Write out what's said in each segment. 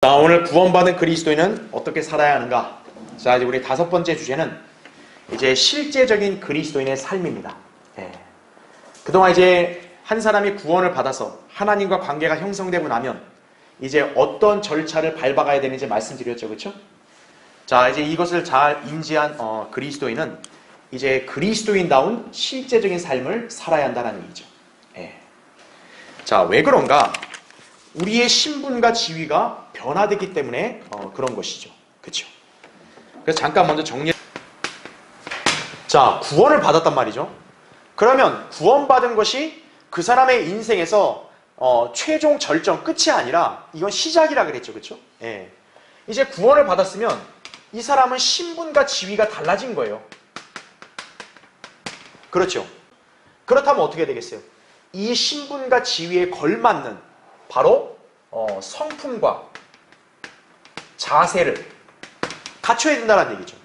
자, 오늘 구원받은 그리스도인은 어떻게 살아야 하는가? 자, 이제 우리 5번째 주제는 이제 실제적인 그리스도인의 삶입니다. 그동안 이제 한 사람이 구원을 받아서 하나님과 관계가 형성되고 나면 이제 어떤 절차를 밟아가야 되는지 말씀드렸죠, 그렇죠? 자, 이제 이것을 잘 인지한 그리스도인은 이제 그리스도인다운 실제적인 삶을 살아야 한다는 얘기죠. 자, 왜 그런가? 우리의 신분과 지위가 변화되기 때문에 그런 것이죠. 그렇죠? 그래서 잠깐 먼저 정리. 자, 구원을 받았단 말이죠. 그러면 구원받은 것이 그 사람의 인생에서 최종 절정, 끝이 아니라 이건 시작이라 그랬죠. 그렇죠? 이제 구원을 받았으면 이 사람은 신분과 지위가 달라진 거예요. 그렇죠? 그렇다면 어떻게 되겠어요? 이 신분과 지위에 걸맞는 바로 성품과 자세를 갖춰야 된다는 얘기죠.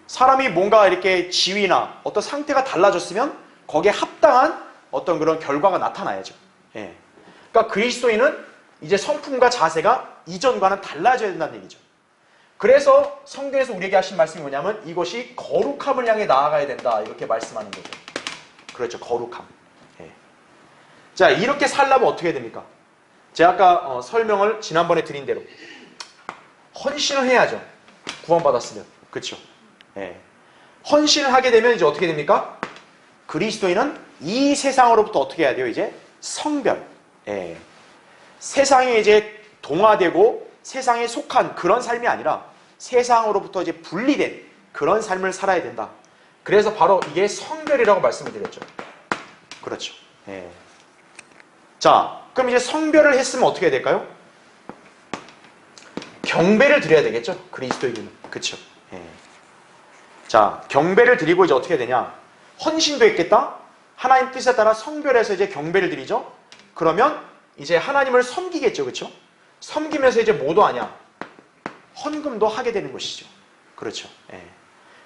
사람이 뭔가 이렇게 지위나 어떤 상태가 달라졌으면 거기에 합당한 어떤 그런 결과가 나타나야죠. 그러니까 그리스도인은 이제 성품과 자세가 이전과는 달라져야 된다는 얘기죠. 그래서 성경에서 우리에게 하신 말씀이 뭐냐면 이것이 거룩함을 향해 나아가야 된다, 이렇게 말씀하는 거죠. 그렇죠, 거룩함. 자, 이렇게 살려면 어떻게 됩니까? 제가 아까 설명을 지난번에 드린 대로 헌신을 해야죠. 구원받았으면. 그렇죠? 헌신을 하게 되면 이제 어떻게 됩니까? 그리스도인은 이 세상으로부터 어떻게 해야 돼요? 이제 성별. 세상에 이제 동화되고 세상에 속한 그런 삶이 아니라 세상으로부터 이제 분리된 그런 삶을 살아야 된다. 그래서 바로 이게 성별이라고 말씀을 드렸죠. 그렇죠. 자, 그럼 이제 성별을 했으면 어떻게 해야 될까요? 경배를 드려야 되겠죠? 그리스도에게는. 그렇죠? 자, 경배를 드리고 이제 어떻게 해야 되냐? 헌신도 했겠다? 하나님 뜻에 따라 성별해서 이제 경배를 드리죠? 그러면 이제 하나님을 섬기겠죠? 그렇죠? 섬기면서 이제 뭐도 하냐? 헌금도 하게 되는 것이죠. 그렇죠?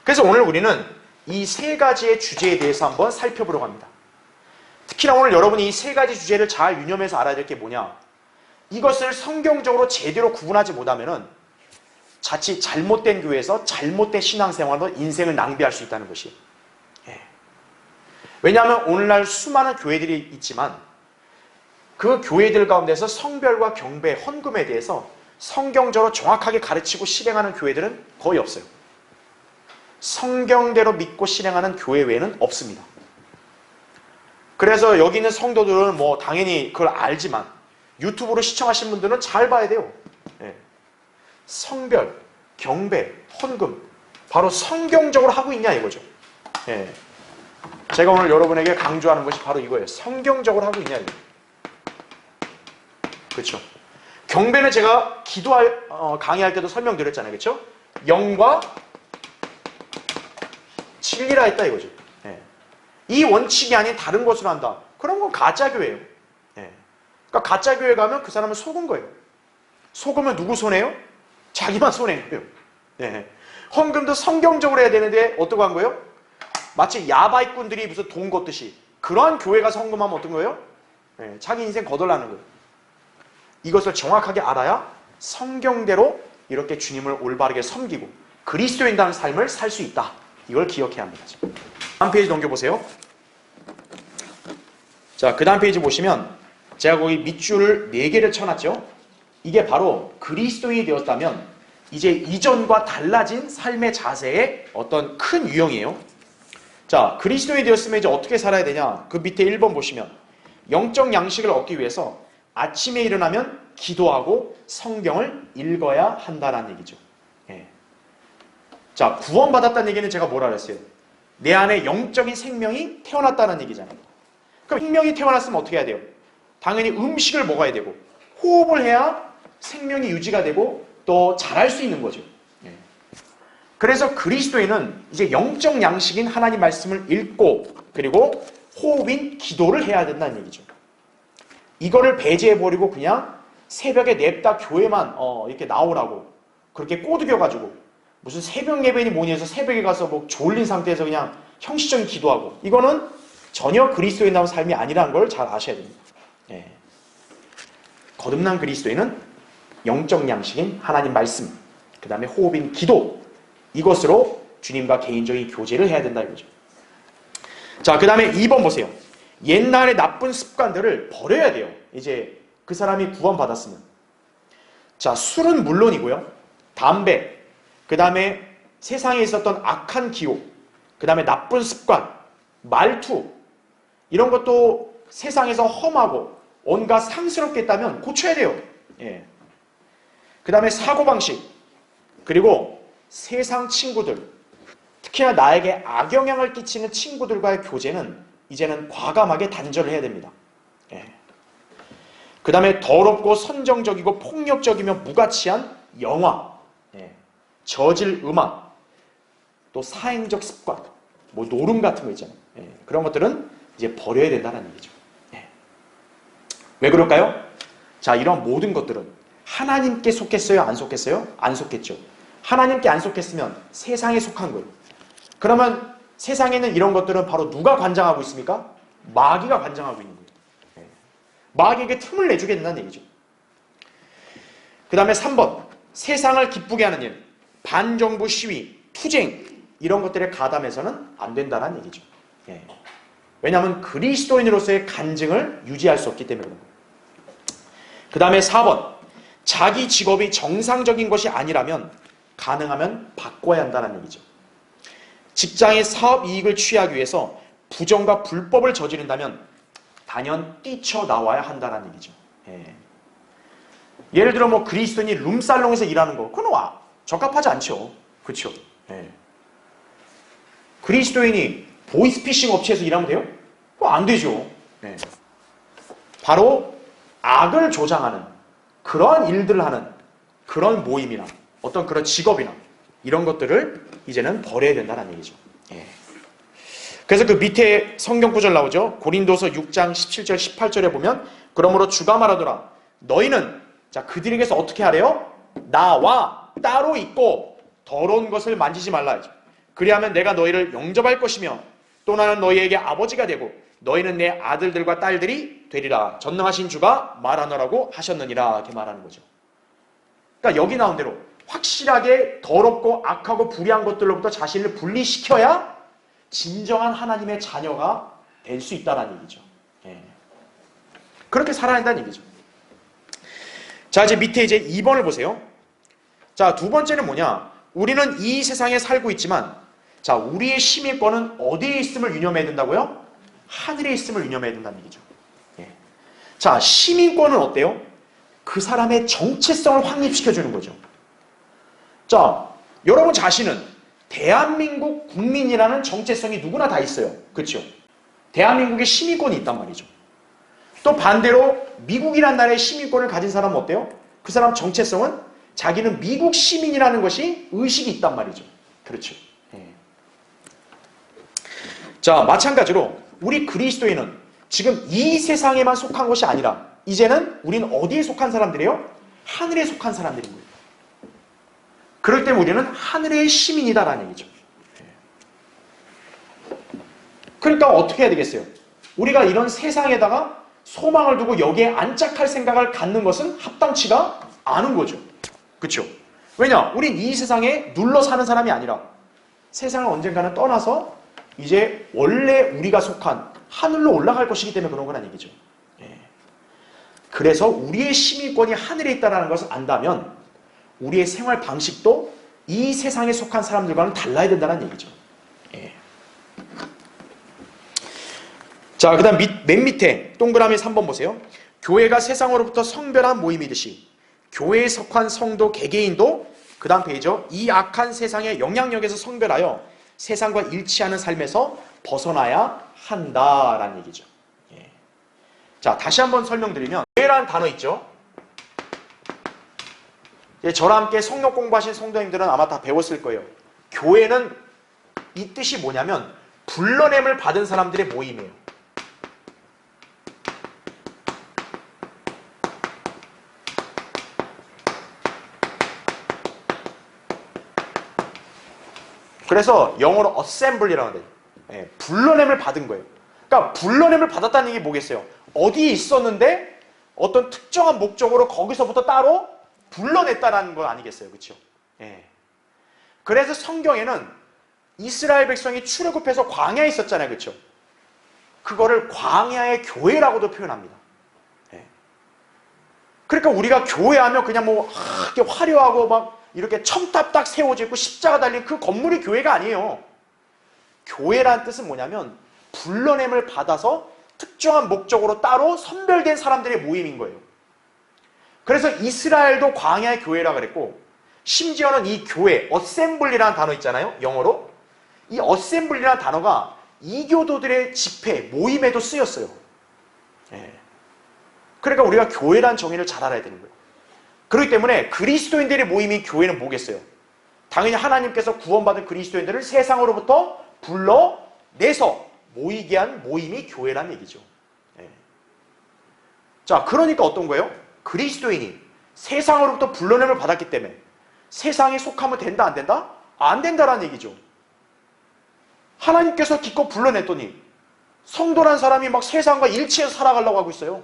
그래서 오늘 우리는 이 세 가지의 주제에 대해서 한번 살펴보려고 합니다. 특히나 오늘 여러분이 이 세 가지 주제를 잘 유념해서 알아야 될 게 뭐냐? 이것을 성경적으로 제대로 구분하지 못하면은 자칫 잘못된 교회에서 잘못된 신앙생활로 인생을 낭비할 수 있다는 것이. 왜냐하면 오늘날 수많은 교회들이 있지만 그 교회들 가운데서 성별과 경배, 헌금에 대해서 성경적으로 정확하게 가르치고 실행하는 교회들은 거의 없어요. 성경대로 믿고 실행하는 교회 외에는 없습니다. 그래서 여기 있는 성도들은 뭐 당연히 그걸 알지만 유튜브로 시청하신 분들은 잘 봐야 돼요. 성별, 경배, 헌금 바로 성경적으로 하고 있냐 이거죠. 제가 오늘 여러분에게 강조하는 것이 바로 이거예요. 성경적으로 하고 있냐 이거. 그렇죠. 경배는 제가 강의할 때도 설명드렸잖아요. 그렇죠? 영과 진리라 했다 이거죠. 이 원칙이 아닌 다른 것을 한다. 그런 건 가짜교회예요. 그러니까 가짜교회 가면 그 사람은 속은 거예요. 속으면 누구 손해요? 자기만 손해인 거예요. 헌금도 성경적으로 해야 되는데 어떻게 한 거예요? 마치 야바이꾼들이 무슨 돈 걷듯이 그러한 교회 가서 헌금하면 어떤 거예요? 자기 인생 거덜나는 거예요. 이것을 정확하게 알아야 성경대로 이렇게 주님을 올바르게 섬기고 그리스도인다는 삶을 살 수 있다. 이걸 기억해야 합니다. 다음 페이지 넘겨보세요. 자, 그 다음 페이지 보시면 제가 거기 밑줄을 4개를 쳐놨죠. 이게 바로 그리스도인이 되었다면 이제 이전과 달라진 삶의 자세의 어떤 큰 유형이에요. 자, 그리스도인이 되었으면 이제 어떻게 살아야 되냐? 그 밑에 1번 보시면 영적 양식을 얻기 위해서 아침에 일어나면 기도하고 성경을 읽어야 한다는 얘기죠. 자, 구원받았다는 얘기는 제가 뭐라 그랬어요? 내 안에 영적인 생명이 태어났다는 얘기잖아요. 그럼 생명이 태어났으면 어떻게 해야 돼요? 당연히 음식을 먹어야 되고 호흡을 해야 생명이 유지가 되고 또 자랄 수 있는 거죠. 그래서 그리스도인은 이제 영적 양식인 하나님 말씀을 읽고 그리고 호흡인 기도를 해야 된다는 얘기죠. 이거를 배제해버리고 그냥 새벽에 냅다 교회만 이렇게 나오라고 그렇게 꼬드겨가지고 무슨 새벽 예배니 뭐니 해서 새벽에 가서 뭐 졸린 상태에서 그냥 형식적인 기도하고 이거는 전혀 그리스도인다운 삶이 아니라는 걸 잘 아셔야 됩니다. 거듭난 그리스도인은 영적 양식인 하나님 말씀, 그 다음에 호흡인 기도, 이것으로 주님과 개인적인 교제를 해야 된다 이거죠. 자, 그 다음에 2번 보세요. 옛날의 나쁜 습관들을 버려야 돼요. 이제 그 사람이 구원받았으면. 자, 술은 물론이고요. 담배, 그 다음에 세상에 있었던 악한 기호, 그 다음에 나쁜 습관, 말투, 이런 것도 세상에서 험하고 온갖 상스럽게 했다면 고쳐야 돼요. 예. 그 다음에 사고방식, 그리고 세상 친구들, 특히나 나에게 악영향을 끼치는 친구들과의 교제는 이제는 과감하게 단절을 해야 됩니다. 예. 그 다음에 더럽고 선정적이고 폭력적이며 무가치한 영화, 예. 저질 음악, 또 사행적 습관, 뭐 노름 같은 거 있잖아요. 예. 그런 것들은 이제 버려야 된다는 얘기죠. 예. 왜 그럴까요? 자, 이런 모든 것들은 하나님께 속했어요? 안 속했어요? 안 속했죠. 하나님께 안 속했으면 세상에 속한 거예요. 그러면 세상에는 이런 것들은 바로 누가 관장하고 있습니까? 마귀가 관장하고 있는 거예요. 예. 마귀에게 틈을 내주게 된다는 얘기죠. 그 다음에 3번, 세상을 기쁘게 하는 일, 반정부 시위, 투쟁, 이런 것들에 가담해서는 안 된다는 얘기죠. 예. 왜냐하면 그리스도인으로서의 간증을 유지할 수 없기 때문에 그런 거예요. 그 다음에 4번, 자기 직업이 정상적인 것이 아니라면 가능하면 바꿔야 한다는 얘기죠. 직장의 사업 이익을 취하기 위해서 부정과 불법을 저지른다면 단연 뛰쳐나와야 한다는 얘기죠. 예. 예를 들어 뭐 그리스도인이 룸살롱에서 일하는 거, 그건 적합하지 않죠. 그렇죠. 예. 그리스도인이 보이스피싱 업체에서 일하면 돼요? 그거 안 되죠. 예. 바로 악을 조장하는 그런 일들을 하는 그런 모임이나 어떤 그런 직업이나 이런 것들을 이제는 버려야 된다는 얘기죠. 예. 그래서 그 밑에 성경 구절 나오죠. 고린도서 6장 17절 18절에 보면 그러므로 주가 말하더라. 너희는 자 그들에게서 어떻게 하래요? 나와 따로 있고 더러운 것을 만지지 말라. 그리하면 내가 너희를 영접할 것이며 또 나는 너희에게 아버지가 되고 너희는 내 아들들과 딸들이 되리라. 전능하신 주가 말하노라고 하셨느니라. 이렇게 말하는 거죠. 그러니까 여기 나온 대로 확실하게 더럽고 악하고 불의한 것들로부터 자신을 분리시켜야 진정한 하나님의 자녀가 될 수 있다는 얘기죠. 예. 그렇게 살아야 한다는 얘기죠. 자, 이제 밑에 이제 2번을 보세요. 자, 두 번째는 뭐냐? 우리는 이 세상에 살고 있지만, 자, 우리의 시민권은 어디에 있음을 유념해야 된다고요? 하늘에 있음을 유념해야 된다는 얘기죠. 예. 자, 시민권은 어때요? 그 사람의 정체성을 확립시켜주는 거죠. 자, 여러분 자신은 대한민국 국민이라는 정체성이 누구나 다 있어요. 그렇죠? 대한민국의 시민권이 있단 말이죠. 또 반대로 미국이라는 나라의 시민권을 가진 사람은 어때요? 그 사람 정체성은 자기는 미국 시민이라는 것이 의식이 있단 말이죠. 그렇죠. 예. 자, 마찬가지로 우리 그리스도인은 지금 이 세상에만 속한 것이 아니라 이제는 우리는 어디에 속한 사람들이에요? 하늘에 속한 사람들인 거예요. 그럴 때 우리는 하늘의 시민이다라는 얘기죠. 그러니까 어떻게 해야 되겠어요? 우리가 이런 세상에다가 소망을 두고 여기에 안착할 생각을 갖는 것은 합당치가 않은 거죠. 그렇죠? 왜냐? 우린 이 세상에 눌러 사는 사람이 아니라 세상을 언젠가는 떠나서 이제 원래 우리가 속한 하늘로 올라갈 것이기 때문에 그런 거란 얘기죠. 그래서 우리의 시민권이 하늘에 있다는 것을 안다면 우리의 생활 방식도 이 세상에 속한 사람들과는 달라야 된다는 얘기죠. 예. 자, 그 다음 맨 밑에 동그라미 3번 보세요. 교회가 세상으로부터 성별한 모임이듯이 교회에 속한 성도 개개인도 그 다음 페이지죠. 이 악한 세상의 영향력에서 성별하여 세상과 일치하는 삶에서 벗어나야 한다라는 얘기죠. 예. 자, 다시 한번 설명드리면 교회라는 단어 있죠. 저랑 함께 성경 공부하신 성도님들은 아마 다 배웠을 거예요. 교회는 이 뜻이 뭐냐면 불러냄을 받은 사람들의 모임이에요. 그래서 영어로 assembly라고 해요. 예, 불러냄을 받은 거예요. 그러니까 불러냄을 받았다는 얘기 뭐겠어요? 어디에 있었는데 어떤 특정한 목적으로 거기서부터 따로 불러냈다라는 건 아니겠어요. 그렇죠? 예. 그래서 성경에는 이스라엘 백성이 출애굽해서 광야에 있었잖아요. 그렇죠? 그거를 광야의 교회라고도 표현합니다. 예. 그러니까 우리가 교회하면 그냥 뭐 이렇게 화려하고 막 이렇게 첨탑 딱 세워져 있고 십자가 달린 그 건물이 교회가 아니에요. 교회라는 뜻은 뭐냐면 불러냄을 받아서 특정한 목적으로 따로 선별된 사람들의 모임인 거예요. 그래서 이스라엘도 광야의 교회라 그랬고, 심지어는 이 교회, 어셈블리라는 단어 있잖아요. 영어로. 이 어셈블리라는 단어가 이교도들의 집회, 모임에도 쓰였어요. 예. 그러니까 우리가 교회라는 정의를 잘 알아야 되는 거예요. 그렇기 때문에 그리스도인들의 모임이 교회는 뭐겠어요? 당연히 하나님께서 구원받은 그리스도인들을 세상으로부터 불러내서 모이게 한 모임이 교회라는 얘기죠. 예. 자, 그러니까 어떤 거예요? 그리스도인이 세상으로부터 불러냄을 받았기 때문에 세상에 속하면 된다, 안 된다? 안 된다라는 얘기죠. 하나님께서 기껏 불러냈더니 성도란 사람이 막 세상과 일치해서 살아가려고 하고 있어요.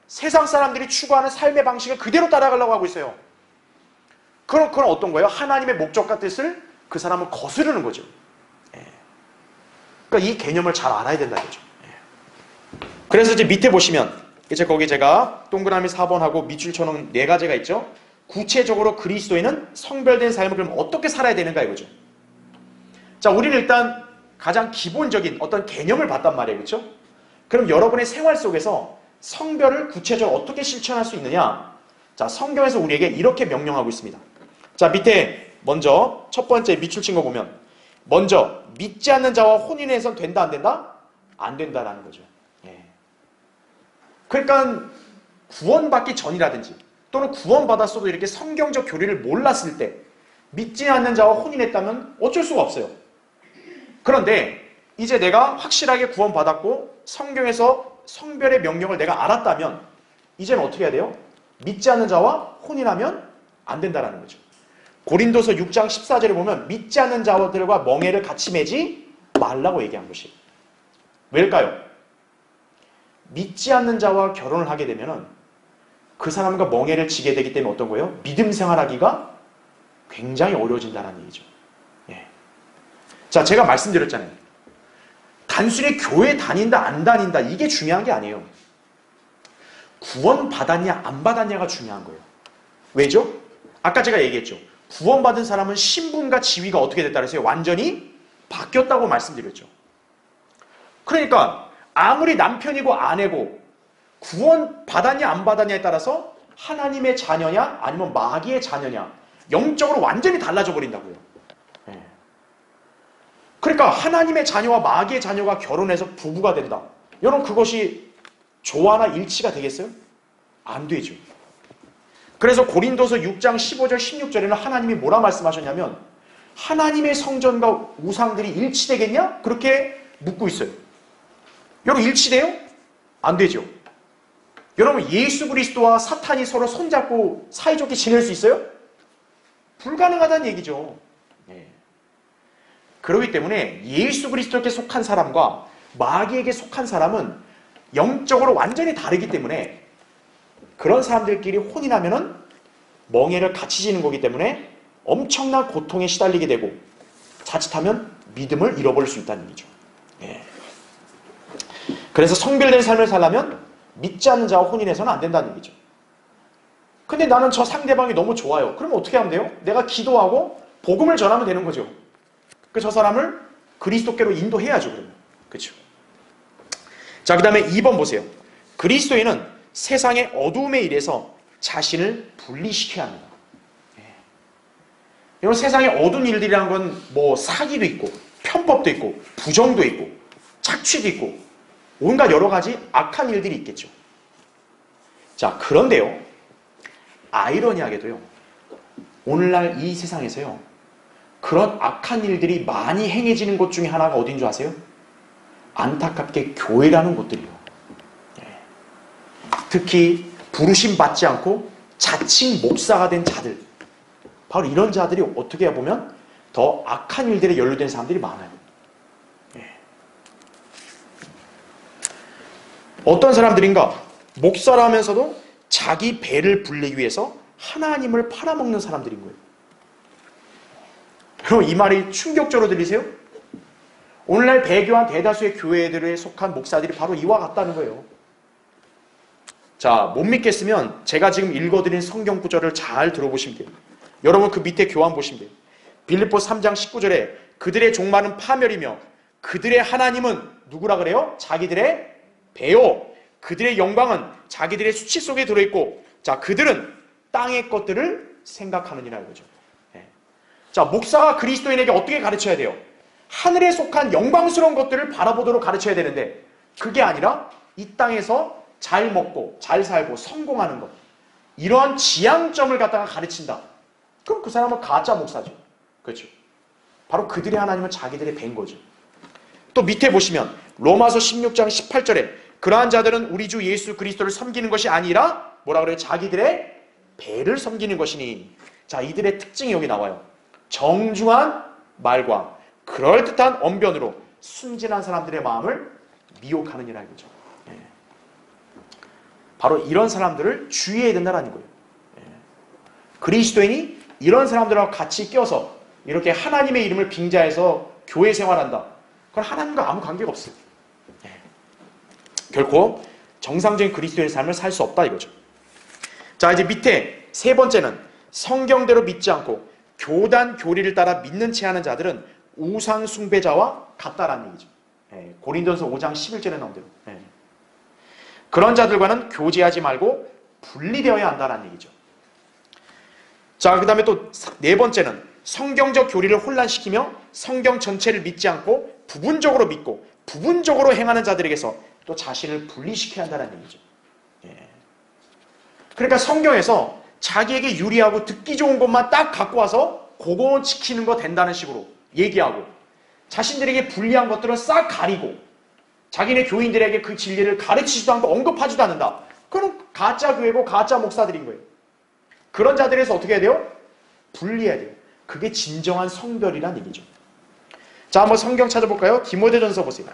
세상 사람들이 추구하는 삶의 방식을 그대로 따라가려고 하고 있어요. 그럼 그건 어떤 거예요? 하나님의 목적과 뜻을 그 사람은 거스르는 거죠. 예. 그러니까 이 개념을 잘 알아야 된다는 거죠. 예. 그래서 이제 밑에 보시면 이제 거기 제가 동그라미 4번하고 밑줄 쳐놓은 4가지가 있죠. 구체적으로 그리스도인은 성별된 삶을 그럼 어떻게 살아야 되는가 이거죠. 자, 우리는 일단 가장 기본적인 어떤 개념을 봤단 말이에요. 그렇죠? 그럼 여러분의 생활 속에서 성별을 구체적으로 어떻게 실천할 수 있느냐? 자, 성경에서 우리에게 이렇게 명령하고 있습니다. 자, 밑에 먼저 첫 번째 밑줄 친 거 보면 먼저 믿지 않는 자와 혼인해선 된다, 안 된다? 안 된다라는 거죠. 예. 그러니까 구원받기 전이라든지 또는 구원받았어도 이렇게 성경적 교리를 몰랐을 때 믿지 않는 자와 혼인했다면 어쩔 수가 없어요. 그런데 이제 내가 확실하게 구원받았고 성경에서 성별의 명령을 내가 알았다면 이제는 어떻게 해야 돼요? 믿지 않는 자와 혼인하면 안 된다라는 거죠. 고린도서 6장 14절에 보면 믿지 않는 자들과 멍에를 같이 매지 말라고 얘기한 것이. 왜일까요? 믿지 않는 자와 결혼을 하게 되면 그 사람과 멍에를 지게 되기 때문에 어떤 거예요? 믿음 생활하기가 굉장히 어려워진다는 얘기죠. 예. 자, 제가 말씀드렸잖아요. 단순히 교회 다닌다 안 다닌다 이게 중요한 게 아니에요. 구원 받았냐 안 받았냐가 중요한 거예요. 왜죠? 아까 제가 얘기했죠. 구원받은 사람은 신분과 지위가 어떻게 됐다 그랬어요? 완전히 바뀌었다고 말씀드렸죠. 그러니까 아무리 남편이고 아내고 구원 받았냐 안 받았냐에 따라서 하나님의 자녀냐 아니면 마귀의 자녀냐 영적으로 완전히 달라져 버린다고요. 네. 그러니까 하나님의 자녀와 마귀의 자녀가 결혼해서 부부가 된다. 여러분 그것이 조화나 일치가 되겠어요? 안 되죠. 그래서 고린도서 6장 15절 16절에는 하나님이 뭐라 말씀하셨냐면 하나님의 성전과 우상들이 일치되겠냐? 그렇게 묻고 있어요. 여러분 일치돼요? 안 되죠. 여러분 예수 그리스도와 사탄이 서로 손잡고 사이좋게 지낼 수 있어요? 불가능하다는 얘기죠. 네. 그렇기 때문에 예수 그리스도께 속한 사람과 마귀에게 속한 사람은 영적으로 완전히 다르기 때문에 그런 사람들끼리 혼인하면은 멍에를 같이 지는 거기 때문에 엄청난 고통에 시달리게 되고 자칫하면 믿음을 잃어버릴 수 있다는 얘기죠. 예. 그래서 성별된 삶을 살려면 믿지 않는 자와 혼인해서는 안 된다는 얘기죠. 근데 나는 저 상대방이 너무 좋아요. 그럼 어떻게 하면 돼요? 내가 기도하고 복음을 전하면 되는 거죠. 저 사람을 그리스도께로 인도해야죠. 그러면. 그렇죠. 자, 그 다음에 2번 보세요. 그리스도인은 세상의 어두움의 일에서 자신을 분리시켜야 합니다. 이런 세상의 어두운 일들이란 건 뭐 사기도 있고 편법도 있고 부정도 있고 착취도 있고 온갖 여러 가지 악한 일들이 있겠죠. 자, 그런데요. 아이러니하게도요. 오늘날 이 세상에서요. 그런 악한 일들이 많이 행해지는 곳 중에 하나가 어딘 줄 아세요? 안타깝게 교회라는 곳들이요. 특히 부르심 받지 않고 자칭 목사가 된 자들, 바로 이런 자들이 어떻게 보면 더 악한 일들에 연루된 사람들이 많아요. 어떤 사람들인가? 목사라 하면서도 자기 배를 불리기 위해서 하나님을 팔아먹는 사람들인 거예요. 여러분, 이 말이 충격적으로 들리세요? 오늘날 배교한 대다수의 교회들에 속한 목사들이 바로 이와 같다는 거예요. 자, 못 믿겠으면 제가 지금 읽어드린 성경 구절을 잘 들어보시면 돼요. 여러분, 그 밑에 교환 보시면 돼요. 빌립보 3장 19절에 그들의 종말은 파멸이며 그들의 하나님은 누구라 그래요? 자기들의 배요. 그들의 영광은 자기들의 수치 속에 들어있고, 자, 그들은 땅의 것들을 생각하느니라 이거죠. 자, 목사가 그리스도인에게 어떻게 가르쳐야 돼요? 하늘에 속한 영광스러운 것들을 바라보도록 가르쳐야 되는데, 그게 아니라 이 땅에서 잘 먹고 잘 살고 성공하는 것, 이러한 지향점을 갖다가 가르친다. 그럼 그 사람은 가짜 목사죠. 그렇죠? 바로 그들의 하나님은 자기들의 배인 거죠. 또 밑에 보시면 로마서 16장 18절에 그러한 자들은 우리 주 예수 그리스도를 섬기는 것이 아니라 뭐라 그래요? 자기들의 배를 섬기는 것이니. 자, 이들의 특징이 여기 나와요. 정중한 말과 그럴듯한 언변으로 순진한 사람들의 마음을 미혹하느니라 이거죠. 바로 이런 사람들을 주의해야 된다는 거예요. 그리스도인이 이런 사람들하고 같이 껴서 이렇게 하나님의 이름을 빙자해서 교회 생활한다. 그건 하나님과 아무 관계가 없어요. 결코 정상적인 그리스도인의 삶을 살 수 없다 이거죠. 자, 이제 밑에 세 번째는 성경대로 믿지 않고 교단 교리를 따라 믿는 채 하는 자들은 우상 숭배자와 같다라는 얘기죠. 고린도전서 5장 11절에 나온 대로. 그런 자들과는 교제하지 말고 분리되어야 한다는 얘기죠. 자, 그 다음에 또 네 번째는 성경적 교리를 혼란시키며 성경 전체를 믿지 않고 부분적으로 믿고 부분적으로 행하는 자들에게서 또 자신을 분리시켜야 한다는 얘기죠. 그러니까 성경에서 자기에게 유리하고 듣기 좋은 것만 딱 갖고 와서 그거 지키는 거 된다는 식으로 얘기하고, 자신들에게 불리한 것들은 싹 가리고 자기네 교인들에게 그 진리를 가르치지도 않고 언급하지도 않는다. 그럼 가짜 교회고 가짜 목사들인 거예요. 그런 자들에서 어떻게 해야 돼요? 분리해야 돼요. 그게 진정한 성별이란 얘기죠. 자, 한번 성경 찾아볼까요? 디모데전서 보세요.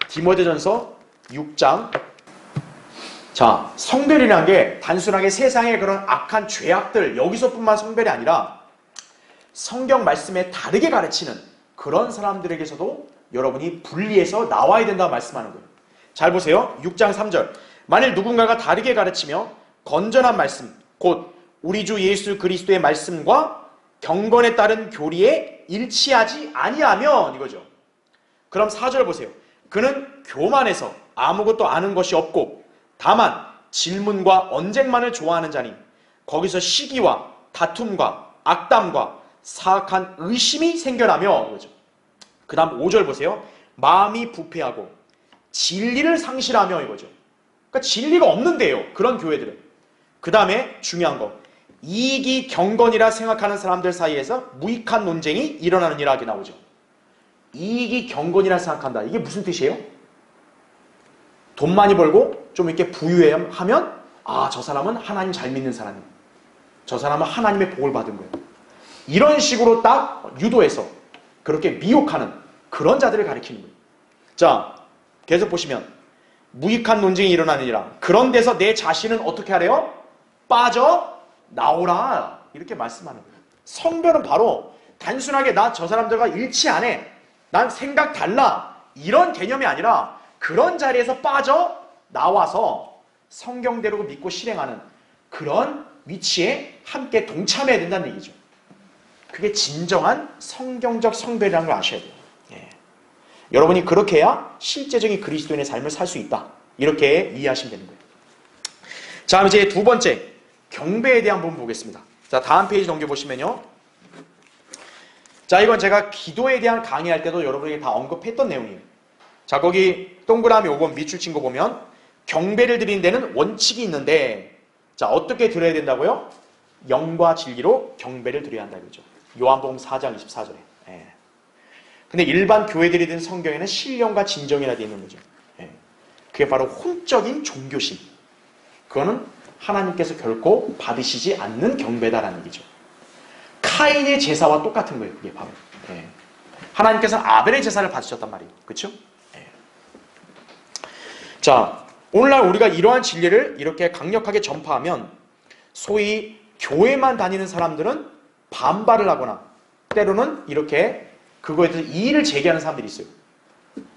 디모데전서 6장. 자, 성별이란 게 단순하게 세상의 그런 악한 죄악들 여기서뿐만 성별이 아니라 성경 말씀에 다르게 가르치는 그런 사람들에게서도 여러분이 분리해서 나와야 된다고 말씀하는 거예요. 잘 보세요. 6장 3절. 만일 누군가가 다르게 가르치며 건전한 말씀, 곧 우리 주 예수 그리스도의 말씀과 경건에 따른 교리에 일치하지 아니하면 이거죠. 그럼 4절 보세요. 그는 교만해서 아무것도 아는 것이 없고 다만 질문과 언쟁만을 좋아하는 자니 거기서 시기와 다툼과 악담과 사악한 의심이 생겨나며 이거죠. 그 다음 5절 보세요. 마음이 부패하고 진리를 상실하며 이거죠. 그러니까 진리가 없는데요. 그런 교회들은. 그 다음에 중요한 거. 이익이 경건이라 생각하는 사람들 사이에서 무익한 논쟁이 일어나는 일하게 나오죠. 이익이 경건이라 생각한다. 이게 무슨 뜻이에요? 돈 많이 벌고 좀 이렇게 부유하면 아, 저 사람은 하나님 잘 믿는 사람이에요. 저 사람은 하나님의 복을 받은 거예요. 이런 식으로 딱 유도해서 그렇게 미혹하는 그런 자들을 가리키는 거예요. 자, 계속 보시면 무익한 논쟁이 일어나느니라. 그런 데서 내 자신은 어떻게 하래요? 빠져나오라. 이렇게 말씀하는 거예요. 성별은 바로 단순하게 나 저 사람들과 일치 안 해. 난 생각 달라. 이런 개념이 아니라 그런 자리에서 빠져나와서 성경대로 믿고 실행하는 그런 위치에 함께 동참해야 된다는 얘기죠. 그게 진정한 성경적 성별이라는 걸 아셔야 돼요. 여러분이 그렇게 해야 실제적인 그리스도인의 삶을 살 수 있다. 이렇게 이해하시면 되는 거예요. 자, 이제 두 번째, 경배에 대한 부분 보겠습니다. 자, 다음 페이지 넘겨보시면요. 자, 이건 제가 기도에 대한 강의할 때도 여러분에게 다 언급했던 내용이에요. 자, 거기 동그라미 5번 밑줄 친 거 보면 경배를 드리는 데는 원칙이 있는데, 자, 어떻게 드려야 된다고요? 영과 진리로 경배를 드려야 한다 이거죠. 요한복음 4장 24절에. 근데 일반 교회들이 든 성경에는 신령과 진정이라 되어 있는 거죠. 그게 바로 혼적인 종교심. 그거는 하나님께서 결코 받으시지 않는 경배다라는 얘기죠. 카인의 제사와 똑같은 거예요. 그게 바로. 하나님께서는 아벨의 제사를 받으셨단 말이에요. 그렇죠? 자, 오늘날 우리가 이러한 진리를 이렇게 강력하게 전파하면 소위 교회만 다니는 사람들은 반발을 하거나 때로는 이렇게 그거에 대해서 이의를 제기하는 사람들이 있어요.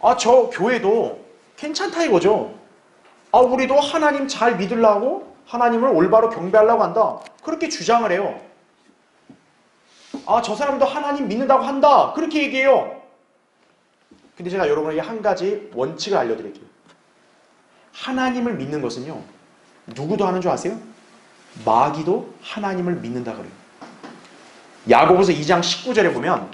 아, 저 교회도 괜찮다 이거죠. 아, 우리도 하나님 잘 믿으려고 하나님을 올바로 경배하려고 한다. 그렇게 주장을 해요. 아, 저 사람도 하나님 믿는다고 한다. 그렇게 얘기해요. 근데 제가 여러분에게 한 가지 원칙을 알려드릴게요. 하나님을 믿는 것은요, 누구도 하는 줄 아세요? 마귀도 하나님을 믿는다 그래요. 야고보서 2장 19절에 보면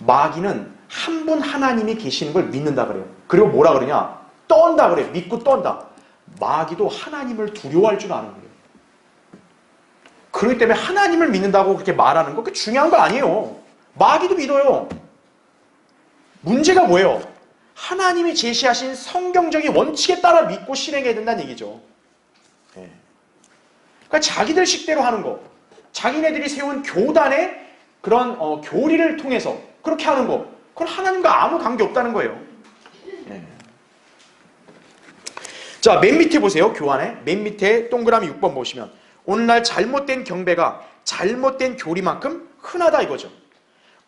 마귀는 한 분 하나님이 계시는 걸 믿는다 그래요. 그리고 뭐라 그러냐? 떤다 그래요. 믿고 떤다. 마귀도 하나님을 두려워할 줄 아는 거예요. 그렇기 때문에 하나님을 믿는다고 그렇게 말하는 거 그게 중요한 거 아니에요. 마귀도 믿어요. 문제가 뭐예요? 하나님이 제시하신 성경적인 원칙에 따라 믿고 실행해야 된다는 얘기죠. 네. 그러니까 자기들 식대로 하는 거, 자기네들이 세운 교단의 그런 교리를 통해서 그렇게 하는 거, 그건 하나님과 아무 관계 없다는 거예요. 네. 자, 맨 밑에 보세요. 교환에 맨 밑에 동그라미 6번 보시면 오늘날 잘못된 경배가 잘못된 교리만큼 흔하다 이거죠.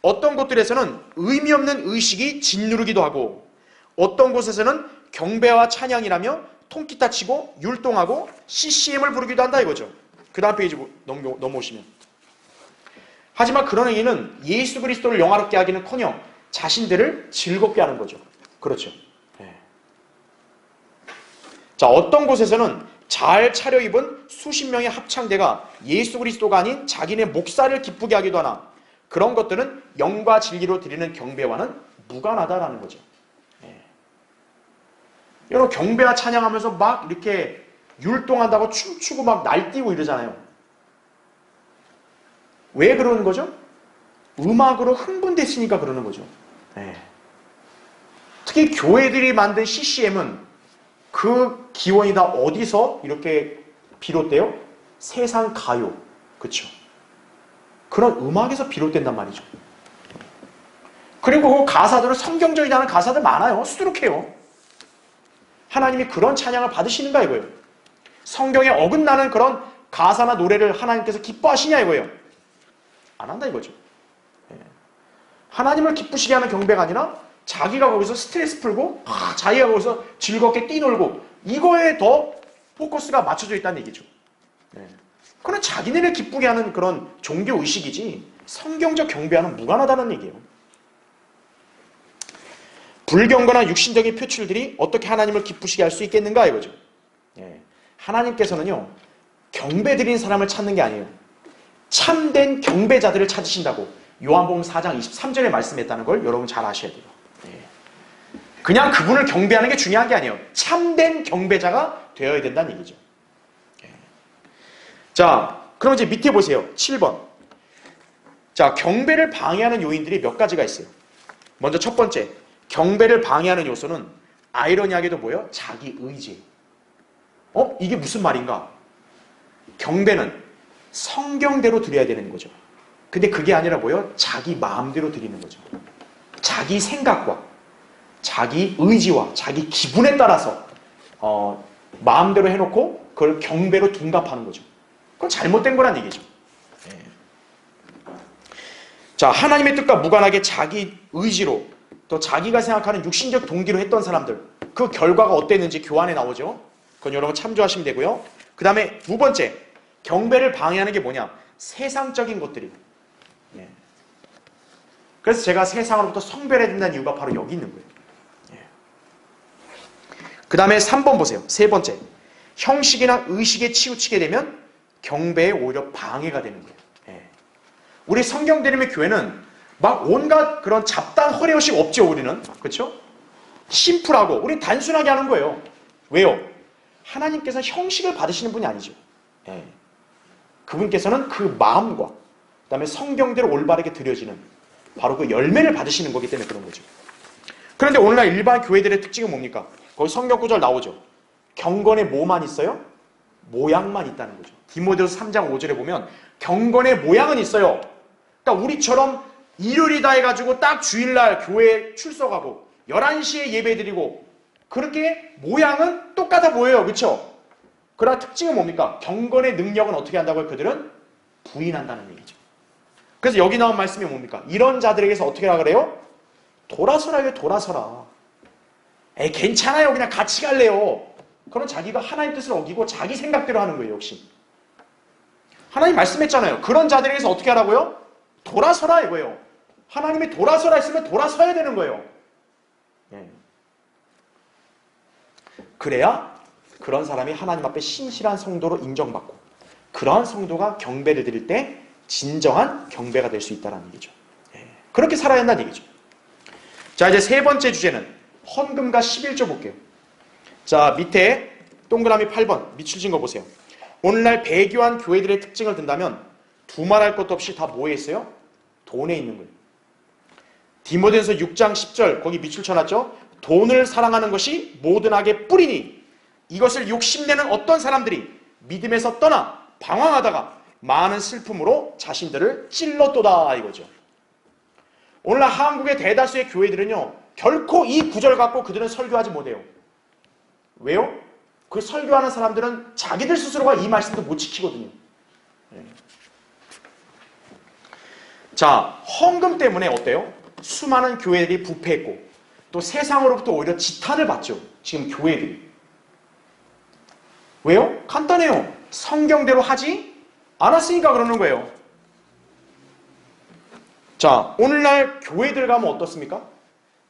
어떤 곳들에서는 의미 없는 의식이 짓누르기도 하고 어떤 곳에서는 경배와 찬양이라며 통기타 치고 율동하고 CCM을 부르기도 한다 이거죠. 그 다음 페이지 넘어오시면 하지만 그런 행위는 예수 그리스도를 영화롭게 하기는커녕 자신들을 즐겁게 하는 거죠. 그렇죠. 네. 자, 어떤 곳에서는 잘 차려입은 수십 명의 합창대가 예수 그리스도가 아닌 자기네 목사를 기쁘게 하기도 하나 그런 것들은 영과 진리로 드리는 경배와는 무관하다라는 거죠. 네. 여러분 경배와 찬양하면서 막 이렇게 율동한다고 춤추고 막 날뛰고 이러잖아요. 왜 그러는 거죠? 음악으로 흥분됐으니까 그러는 거죠. 네. 특히 교회들이 만든 CCM은 그 기원이 다 어디서 이렇게 비롯돼요? 세상 가요. 그렇죠? 그런 음악에서 비롯된단 말이죠. 그리고 그 가사들은 성경적이지 않은 가사들 많아요. 수두룩해요. 하나님이 그런 찬양을 받으시는가 이거예요. 성경에 어긋나는 그런 가사나 노래를 하나님께서 기뻐하시냐 이거예요. 안 한다 이거죠. 하나님을 기쁘시게 하는 경배가 아니라 자기가 거기서 스트레스 풀고 자기가 거기서 즐겁게 뛰놀고 이거에 더 포커스가 맞춰져 있다는 얘기죠. 그건 자기네를 기쁘게 하는 그런 종교의식이지 성경적 경배와는 무관하다는 얘기예요. 불경건한 육신적인 표출들이 어떻게 하나님을 기쁘시게 할 수 있겠는가 이거죠. 하나님께서는요 경배드리는 사람을 찾는 게 아니에요. 참된 경배자들을 찾으신다고 요한복음 4장 23절에 말씀했다는 걸 여러분 잘 아셔야 돼요. 그냥 그분을 경배하는 게 중요한 게 아니에요. 참된 경배자가 되어야 된다는 얘기죠. 자, 그럼 이제 밑에 보세요. 7번. 자, 경배를 방해하는 요인들이 몇 가지가 있어요. 먼저 첫 번째, 경배를 방해하는 요소는 아이러니하게도 뭐예요? 자기 의지. 이게 무슨 말인가? 경배는 성경대로 드려야 되는 거죠. 근데 그게 아니라 뭐예요? 자기 마음대로 드리는 거죠. 자기 생각과 자기 의지와 자기 기분에 따라서 마음대로 해놓고 그걸 경배로 둔갑하는 거죠. 그건 잘못된 거란 얘기죠. 자, 하나님의 뜻과 무관하게 자기 의지로 또 자기가 생각하는 육신적 동기로 했던 사람들 그 결과가 어땠는지 교환에 나오죠. 그건 여러분 참조하시면 되고요. 그 다음에 두 번째 경배를 방해하는 게 뭐냐? 세상적인 것들이. 그래서 제가 세상으로부터 성별해야 된다는 이유가 바로 여기 있는 거예요. 그 다음에 3번 보세요. 세 번째 형식이나 의식에 치우치게 되면 경배에 오히려 방해가 되는 거예요. 우리 성경대림의 교회는 막 온갖 그런 잡다한 허례허식 없죠. 우리는. 그렇죠? 심플하고 우리 단순하게 하는 거예요. 왜요? 하나님께서 형식을 받으시는 분이 아니죠. 그분께서는 그 마음과 그 다음에 성경대로 올바르게 드려지는 바로 그 열매를 받으시는 거기 때문에 그런 거죠. 그런데 오늘날 일반 교회들의 특징은 뭡니까? 거기 성경 구절 나오죠. 경건에 뭐만 있어요? 모양만 있다는 거죠. 디모데후서 3장 5절에 보면 경건의 모양은 있어요. 그러니까 우리처럼 일요일이다 해가지고 딱 주일날 교회에 출석하고 11시에 예배드리고 그렇게 모양은 똑같아 보여요. 그렇죠? 그러나 특징은 뭡니까? 경건의 능력은 어떻게 한다고요? 그들은 부인한다는 얘기죠. 그래서 여기 나온 말씀이 뭡니까? 이런 자들에게서 어떻게 하라 그래요? 돌아서라, 이게 돌아서라. 에이, 괜찮아요. 그냥 같이 갈래요. 그럼 자기가 하나님 뜻을 어기고 자기 생각대로 하는 거예요, 역시. 하나님 말씀했잖아요. 그런 자들에게서 어떻게 하라고요? 돌아서라 이거예요. 하나님이 돌아서라 했으면 돌아서야 되는 거예요. 예. 그래야 그런 사람이 하나님 앞에 신실한 성도로 인정받고 그러한 성도가 경배를 드릴 때 진정한 경배가 될 수 있다는 얘기죠. 예. 그렇게 살아야 한다는 얘기죠. 자, 이제 세 번째 주제는 헌금과 11조 볼게요. 자, 밑에 동그라미 8번 밑줄 거 보세요. 오늘날 배교한 교회들의 특징을 든다면 두말할 것도 없이 다 뭐에 있어요? 돈에 있는 거예요. 디모데전서 6장 10절 거기 밑줄 쳐놨죠? 돈을 사랑하는 것이 모든 악의 뿌리니 이것을 욕심내는 어떤 사람들이 믿음에서 떠나 방황하다가 많은 슬픔으로 자신들을 찔렀도다 이거죠. 오늘날 한국의 대다수의 교회들은요 결코 이 구절 갖고 그들은 설교하지 못해요. 왜요? 그 설교하는 사람들은 자기들 스스로가 이 말씀도 못 지키거든요. 자, 헌금 때문에 어때요? 수많은 교회들이 부패했고 또 세상으로부터 오히려 지탄을 받죠. 지금 교회들이. 왜요? 간단해요. 성경대로 하지 않았으니까 그러는 거예요. 자, 오늘날 교회들 가면 어떻습니까?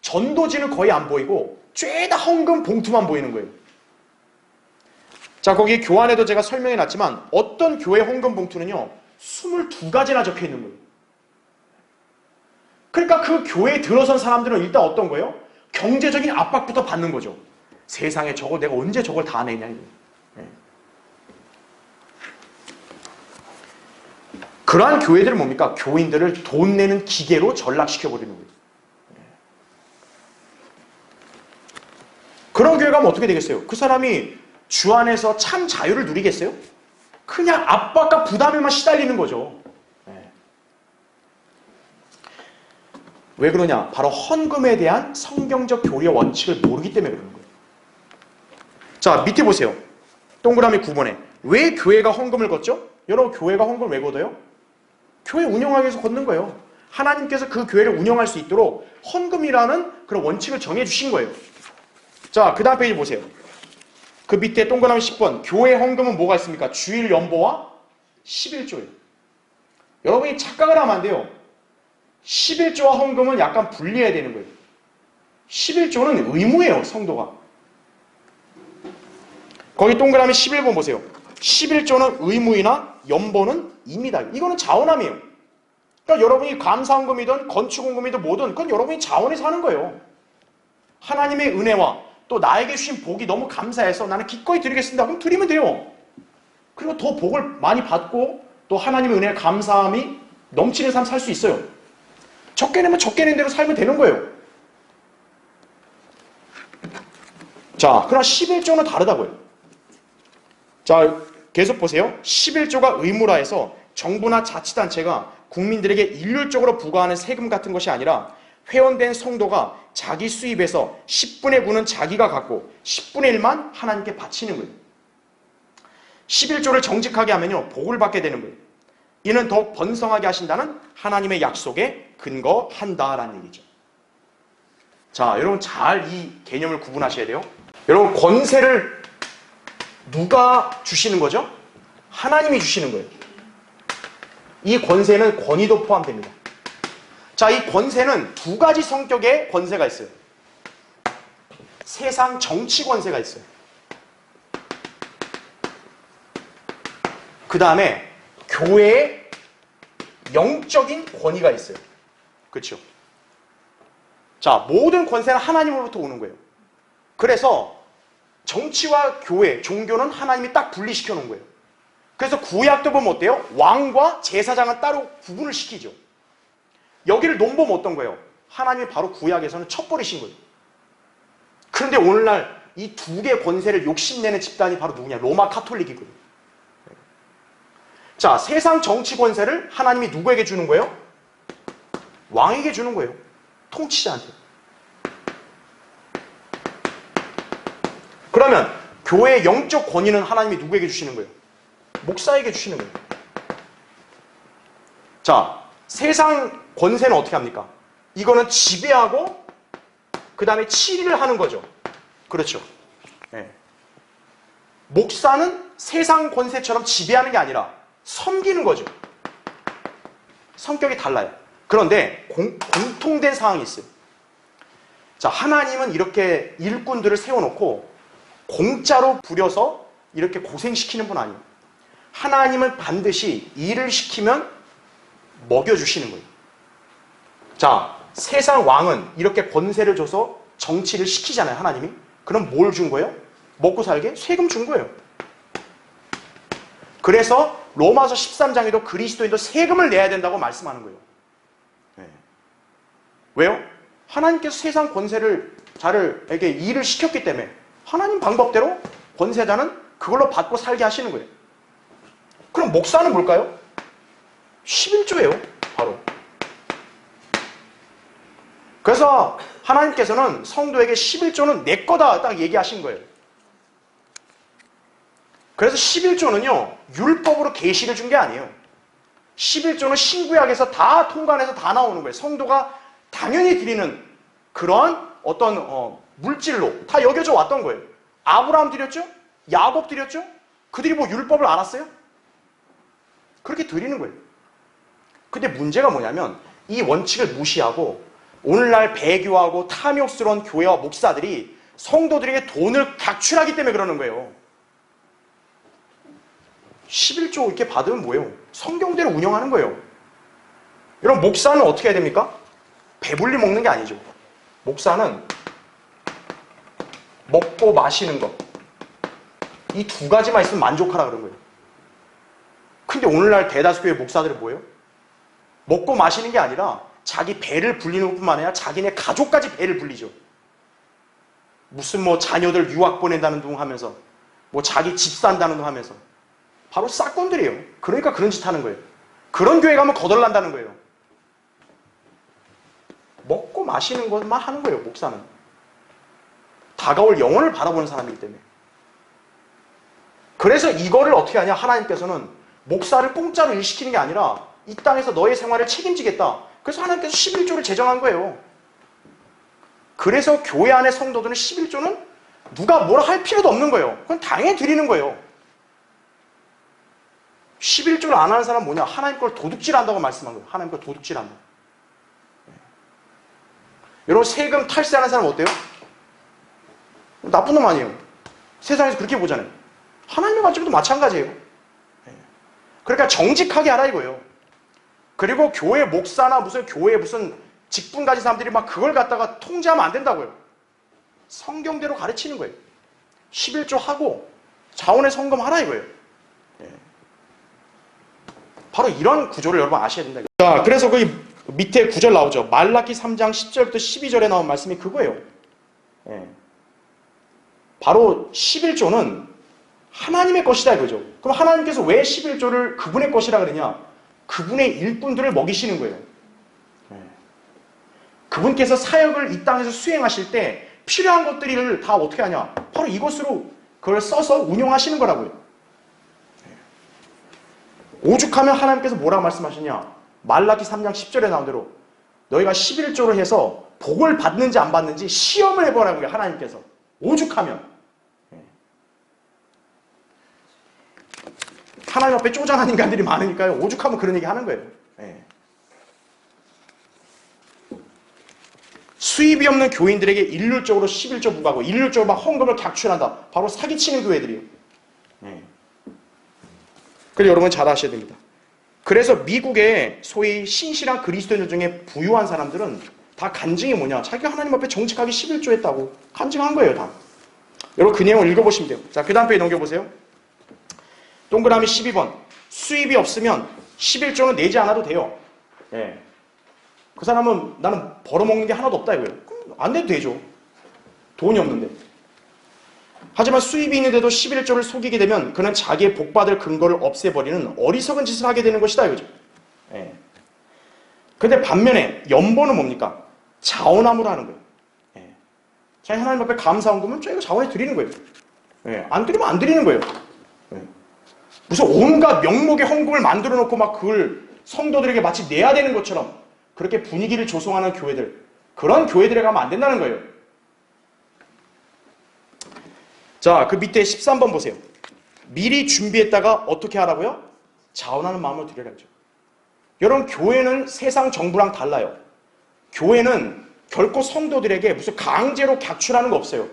전도지는 거의 안 보이고 죄다 헌금 봉투만 보이는 거예요. 자, 거기 교환에도 제가 설명해 놨지만 어떤 교회 헌금 봉투는요 22가지나 적혀 있는 거예요. 그러니까 그 교회에 들어선 사람들은 일단 어떤 거예요? 경제적인 압박부터 받는 거죠. 세상에 저거 내가 언제 저걸 다 내냐 이거. 네. 그러한 교회들은 뭡니까? 교인들을 돈 내는 기계로 전락시켜버리는 거예요. 네. 그런 교회 가면 어떻게 되겠어요? 그 사람이 주 안에서 참 자유를 누리겠어요? 그냥 압박과 부담에만 시달리는 거죠. 네. 왜 그러냐? 바로 헌금에 대한 성경적 교리의 원칙을 모르기 때문에 그러는 거예요. 자, 밑에 보세요. 동그라미 9번에 왜 교회가 헌금을 걷죠? 여러분, 교회가 헌금을 왜 걷어요? 교회 운영하기 위해서 걷는 거예요. 하나님께서 그 교회를 운영할 수 있도록 헌금이라는 그런 원칙을 정해주신 거예요. 자, 그 다음 페이지 보세요. 그 밑에 동그라미 10번 교회 헌금은 뭐가 있습니까? 주일 연보와 11조예요. 여러분이 착각을 하면 안 돼요. 11조와 헌금은 약간 분리해야 되는 거예요. 11조는 의무예요, 성도가. 거기 동그라미 11번 보세요. 11조는 의무이나 연보는 임이다. 이거는 자원함이에요. 그러니까 여러분이 감사헌금이든 건축헌금이든 뭐든 그건 여러분이 자원해서 하는 거예요. 하나님의 은혜와 또 나에게 주신 복이 너무 감사해서 나는 기꺼이 드리겠습니다. 그럼 드리면 돼요. 그리고 더 복을 많이 받고 또 하나님의 은혜에 감사함이 넘치는 삶 살 수 있어요. 적게 내면 적게 낸 대로 살면 되는 거예요. 자, 그러나 11조는 다르다고요. 자, 계속 보세요. 11조가 의무라 해서 정부나 자치단체가 국민들에게 일률적으로 부과하는 세금 같은 것이 아니라 회원된 성도가 자기 수입에서 10분의 9는 자기가 갖고 10분의 1만 하나님께 바치는 거예요. 11조를 정직하게 하면요 복을 받게 되는 거예요. 이는 더욱 번성하게 하신다는 하나님의 약속에 근거한다라는 얘기죠. 자, 여러분 잘 이 개념을 구분하셔야 돼요. 여러분, 권세를 누가 주시는 거죠? 하나님이 주시는 거예요. 이 권세는 권위도 포함됩니다. 자, 이 권세는 두 가지 성격의 권세가 있어요. 세상 정치 권세가 있어요. 그 다음에 교회의 영적인 권위가 있어요. 그렇죠? 자, 모든 권세는 하나님으로부터 오는 거예요. 그래서 정치와 교회, 종교는 하나님이 딱 분리시켜 놓은 거예요. 그래서 구약도 보면 어때요? 왕과 제사장은 따로 구분을 시키죠. 여기를 논보면 어떤 거예요? 하나님이 바로 구약에서는 쳐버리신 거예요. 그런데 오늘날 이 두 개의 권세를 욕심내는 집단이 바로 누구냐? 로마 카톨릭이거든요. 자, 세상 정치 권세를 하나님이 누구에게 주는 거예요? 왕에게 주는 거예요. 통치자한테. 그러면 교회의 영적 권위는 하나님이 누구에게 주시는 거예요? 목사에게 주시는 거예요. 자, 세상 권세는 어떻게 합니까? 이거는 지배하고 그 다음에 치리를 하는 거죠. 그렇죠. 네. 목사는 세상 권세처럼 지배하는 게 아니라 섬기는 거죠. 성격이 달라요. 그런데 공통된 상황이 있어요. 자, 하나님은 이렇게 일꾼들을 세워놓고 공짜로 부려서 이렇게 고생시키는 분 아니에요. 하나님은 반드시 일을 시키면 먹여주시는 거예요. 자, 세상 왕은 이렇게 권세를 줘서 정치를 시키잖아요, 하나님이. 그럼 뭘 준 거예요? 먹고 살게? 세금 준 거예요. 그래서 로마서 13장에도 그리스도인도 세금을 내야 된다고 말씀하는 거예요. 네. 왜요? 하나님께서 세상 권세를 자를에게 일을 시켰기 때문에 하나님 방법대로 권세자는 그걸로 받고 살게 하시는 거예요. 그럼 목사는 뭘까요? 11조예요, 바로. 그래서 하나님께서는 성도에게 11조는 내 거다 딱 얘기하신 거예요. 그래서 11조는요, 율법으로 계시를 준 게 아니에요. 11조는 신구약에서 다 통관해서 다 나오는 거예요. 성도가 당연히 드리는 그런 어떤 물질로 다 여겨져 왔던 거예요. 아브라함 드렸죠? 야곱 드렸죠? 그들이 뭐 율법을 알았어요? 그렇게 드리는 거예요. 근데 문제가 뭐냐면 이 원칙을 무시하고 오늘날 배교하고 탐욕스러운 교회와 목사들이 성도들에게 돈을 각출하기 때문에 그러는 거예요. 11조 이렇게 받으면 뭐예요? 성경대로 운영하는 거예요. 여러분, 목사는 어떻게 해야 됩니까? 배불리 먹는 게 아니죠. 목사는 먹고 마시는 것, 이 두 가지만 있으면 만족하라 그런 거예요. 근데 오늘날 대다수 교회 목사들은 뭐예요? 먹고 마시는 게 아니라 자기 배를 불리는 것뿐만 아니라 자기네 가족까지 배를 불리죠. 무슨 뭐 자녀들 유학 보낸다는 둥 하면서 뭐 자기 집 산다는 둥 하면서 바로 싹꾼들이에요. 그러니까 그런 짓 하는 거예요. 그런 교회 가면 거덜난다는 거예요. 먹고 마시는 것만 하는 거예요, 목사는. 다가올 영혼을 바라보는 사람이기 때문에. 그래서 이거를 어떻게 하냐? 하나님께서는 목사를 공짜로 일시키는 게 아니라 이 땅에서 너의 생활을 책임지겠다. 그래서 하나님께서 11조를 제정한 거예요. 그래서 교회 안의 성도들은 11조는 누가 뭐라 할 필요도 없는 거예요. 그건 당연히 드리는 거예요. 11조를 안 하는 사람은 뭐냐? 하나님 걸 도둑질한다고 말씀한 거예요. 하나님 걸 도둑질한다. 여러분, 세금 탈세하는 사람 어때요? 나쁜 놈 아니에요. 세상에서 그렇게 보잖아요. 하나님의 관점도 마찬가지예요. 그러니까 정직하게 하라 이거예요. 그리고 교회 목사나 무슨 교회 무슨 직분 가진 사람들이 막 그걸 갖다가 통제하면 안 된다고요. 성경대로 가르치는 거예요. 11조 하고 자원의 성금하라 이거예요. 바로 이런 구조를 여러분 아셔야 된다. 자, 그래서 그 밑에 구절 나오죠. 말라기 3장 10절부터 12절에 나온 말씀이 그거예요. 바로 11조는 하나님의 것이다 이거죠. 그럼 하나님께서 왜 11조를 그분의 것이라 그러냐? 그분의 일꾼들을 먹이시는 거예요. 그분께서 사역을 이 땅에서 수행하실 때 필요한 것들을 다 어떻게 하냐? 바로 이것으로 그걸 써서 운용하시는 거라고요. 오죽하면 하나님께서 뭐라고 말씀하시냐? 말라기 3장 10절에 나온 대로 너희가 11조를 해서 복을 받는지 안 받는지 시험을 해보라고요. 하나님께서. 오죽하면. 하나님 앞에 쪼잔한 인간들이 많으니까요. 오죽하면 그런 얘기 하는 거예요. 수입이 없는 교인들에게 일률적으로 11조 부과하고 일률적으로 막 헌금을 각출한다. 바로 사기치는 교회들이에요. 그래서 여러분 잘 아셔야 됩니다. 그래서 미국의 소위 신실한 그리스도인들 중에 부유한 사람들은 다 간증이 뭐냐? 자기가 하나님 앞에 정직하게 11조 했다고 간증한 거예요, 다. 여러분 그 내용을 읽어보시면 돼요. 자, 그 다음 페이지 넘겨보세요. 동그라미 12번. 수입이 없으면 11조는 내지 않아도 돼요. 그 사람은 나는 벌어먹는 게 하나도 없다 이거예요. 그럼 안 내도 되죠. 돈이 없는데. 하지만 수입이 있는데도 11조를 속이게 되면 그는 자기의 복받을 근거를 없애버리는 어리석은 짓을 하게 되는 것이다 이거죠. 근데 반면에 연보는 뭡니까? 자원함으로 하는 거예요. 자기 하나님 앞에 감사한 거면 저희가 자원해 드리는 거예요. 예, 안 드리면 안 드리는 거예요. 예. 무슨 온갖 명목의 헌금을 만들어 놓고 막 그걸 성도들에게 마치 내야 되는 것처럼 그렇게 분위기를 조성하는 교회들, 그런 교회들에 가면 안 된다는 거예요. 자, 그 밑에 13번 보세요. 미리 준비했다가 어떻게 하라고요? 자원하는 마음을 드려야죠. 여러분, 교회는 세상 정부랑 달라요. 교회는 결코 성도들에게 무슨 강제로 객출하는 거 없어요.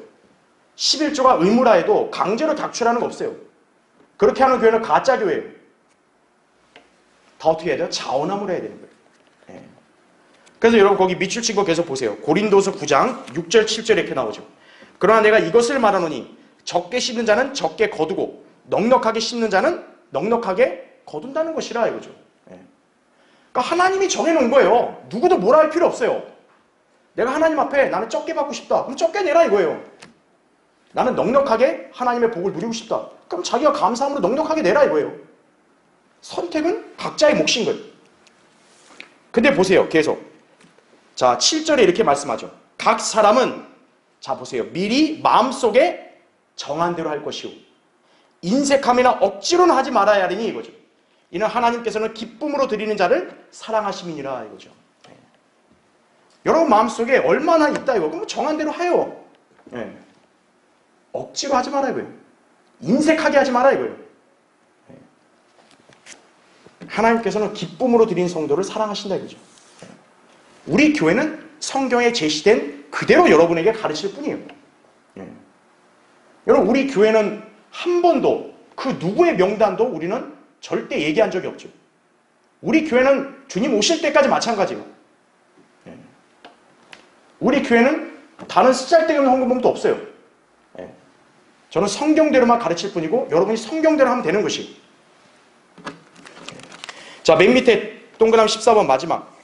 11조가 의무라 해도 강제로 객출하는 거 없어요. 그렇게 하는 교회는 가짜 교회예요. 다 어떻게 해야 돼요? 자원함으로 해야 되는 거예요. 예. 그래서 여러분 거기 밑줄 친 거 계속 보세요. 고린도서 9장 6절 7절 이렇게 나오죠. 그러나 내가 이것을 말하노니 적게 씻는 자는 적게 거두고 넉넉하게 씻는 자는 넉넉하게 거둔다는 것이라 이거죠. 예. 그러니까 하나님이 정해놓은 거예요. 누구도 뭐라 할 필요 없어요. 내가 하나님 앞에 나는 적게 받고 싶다. 그럼 적게 내라 이거예요. 나는 넉넉하게 하나님의 복을 누리고 싶다. 그럼 자기가 감사함으로 넉넉하게 내라 이거예요. 선택은 각자의 몫인 거예요. 근데 보세요. 계속. 자, 7절에 이렇게 말씀하죠. 각 사람은 자 보세요. 미리 마음속에 정한 대로 할 것이요. 인색함이나 억지로는 하지 말아야 하리니 이거죠. 이는 하나님께서는 기쁨으로 드리는 자를 사랑하심이니라 이거죠. 네. 여러분 마음속에 얼마나 있다 이거. 그럼 정한 대로 하요. 네. 억지로 하지 마라 이거예요. 인색하게 하지 마라 이거예요. 네. 하나님께서는 기쁨으로 드린 성도를 사랑하신다 이거죠. 네. 우리 교회는 성경에 제시된 그대로 여러분에게 가르칠 뿐이에요. 네. 여러분 우리 교회는 한 번도 그 누구의 명단도 우리는 절대 얘기한 적이 없죠. 우리 교회는 주님 오실 때까지 마찬가지예요. 네. 우리 교회는 다른 쓰잘데기 없는 헌금도 없어요. 네. 저는 성경대로만 가르칠 뿐이고 여러분이 성경대로 하면 되는 것이. 자, 맨 밑에 동그라미 14번 마지막.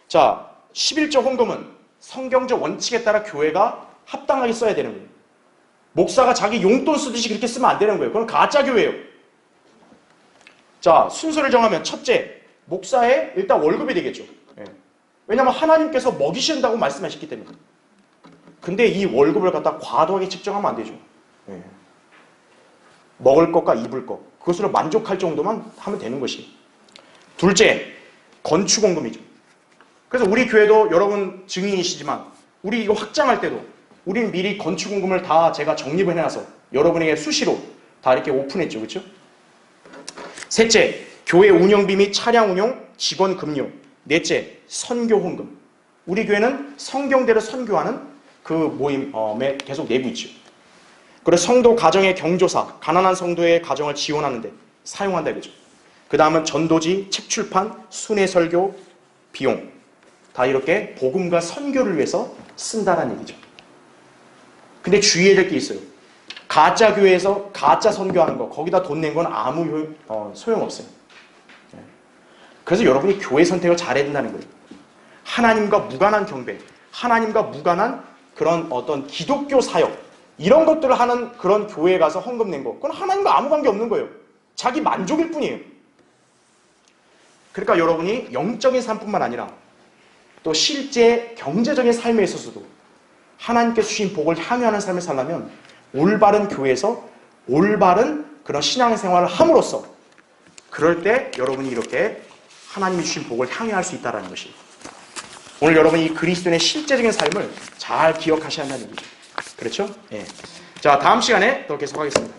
자, 11조 헌금은 성경적 원칙에 따라 교회가 합당하게 써야 되는 거예요. 목사가 자기 용돈 쓰듯이 그렇게 쓰면 안 되는 거예요. 그건 가짜 교회예요. 자, 순서를 정하면 첫째, 목사의 일단 월급이 되겠죠. 예. 왜냐하면 하나님께서 먹이신다고 말씀하셨기 때문에. 근데 이 월급을 갖다 과도하게 측정하면 안 되죠. 예. 먹을 것과 입을 것, 그것으로 만족할 정도만 하면 되는 것이. 둘째, 건축원금이죠. 그래서 우리 교회도 여러분 증인이시지만 우리 이거 확장할 때도 우리는 미리 건축원금을 다 제가 정립을 해놔서 여러분에게 수시로 다 이렇게 오픈했죠. 그렇죠? 셋째, 교회 운영비 및 차량 운용, 직원 급료. 넷째, 선교 헌금. 우리 교회는 성경대로 선교하는 그 모임에 계속 내고 있죠. 그리고 성도 가정의 경조사, 가난한 성도의 가정을 지원하는데 사용한다 이거죠. 그 다음은 전도지, 책 출판, 순회 설교, 비용. 다 이렇게 복음과 선교를 위해서 쓴다는 얘기죠. 근데 주의해야 될 게 있어요. 가짜 교회에서 가짜 선교하는 거, 거기다 돈 낸 건 아무 소용없어요. 그래서 여러분이 교회 선택을 잘해야 된다는 거예요. 하나님과 무관한 경배, 하나님과 무관한 그런 어떤 기독교 사역, 이런 것들을 하는 그런 교회에 가서 헌금 낸 거, 그건 하나님과 아무 관계 없는 거예요. 자기 만족일 뿐이에요. 그러니까 여러분이 영적인 삶뿐만 아니라 또 실제 경제적인 삶에 있어서도 하나님께서 주신 복을 향유하는 삶을 살려면 올바른 교회에서 올바른 그런 신앙생활을 함으로써 그럴 때 여러분이 이렇게 하나님이 주신 복을 향유할 수 있다는 것이. 오늘 여러분이 이 그리스도인의 실제적인 삶을 잘 기억하셔야 한다는 얘기죠. 그렇죠? 예. 자, 다음 시간에 또 계속하겠습니다.